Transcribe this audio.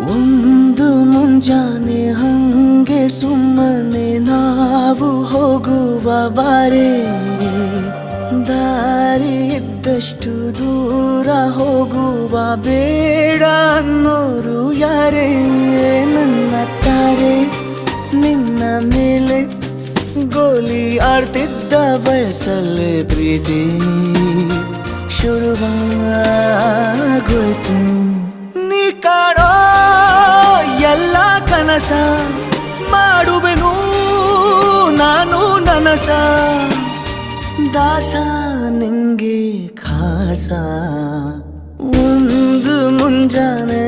ಒಂದು ಮುಂಜಾನೆ ಹಂಗೆ ಸುಮ್ಮನೆ ನಾವು ಹೋಗುವ ಬಾರೆ, ದಾರಿ ಇದ್ದಷ್ಟು ದೂರ ಹೋಗುವ ಬೇಡ ಅನ್ನೋರು ಯಾರೇ. ನನ್ನ ತಾರೆ ನಿನ್ನ ಮೇಲೆ ಗೋಲಿ ಆಡ್ತಿದ್ದ ವಯಸ್ಸಲ್ಲೇ ಪ್ರೀತಿ ಶುರುವಾಗೋಯ್ತು. ನೀ ಕಾಡೋ ಎಲ್ಲ ಕನಸ ಮಾಡುವೆನು ನಾನು ನನಸ, ದಾಸ ನಿಂಗೆ ಖಾಸ. ಒಂದು ಮುಂಜಾನೆ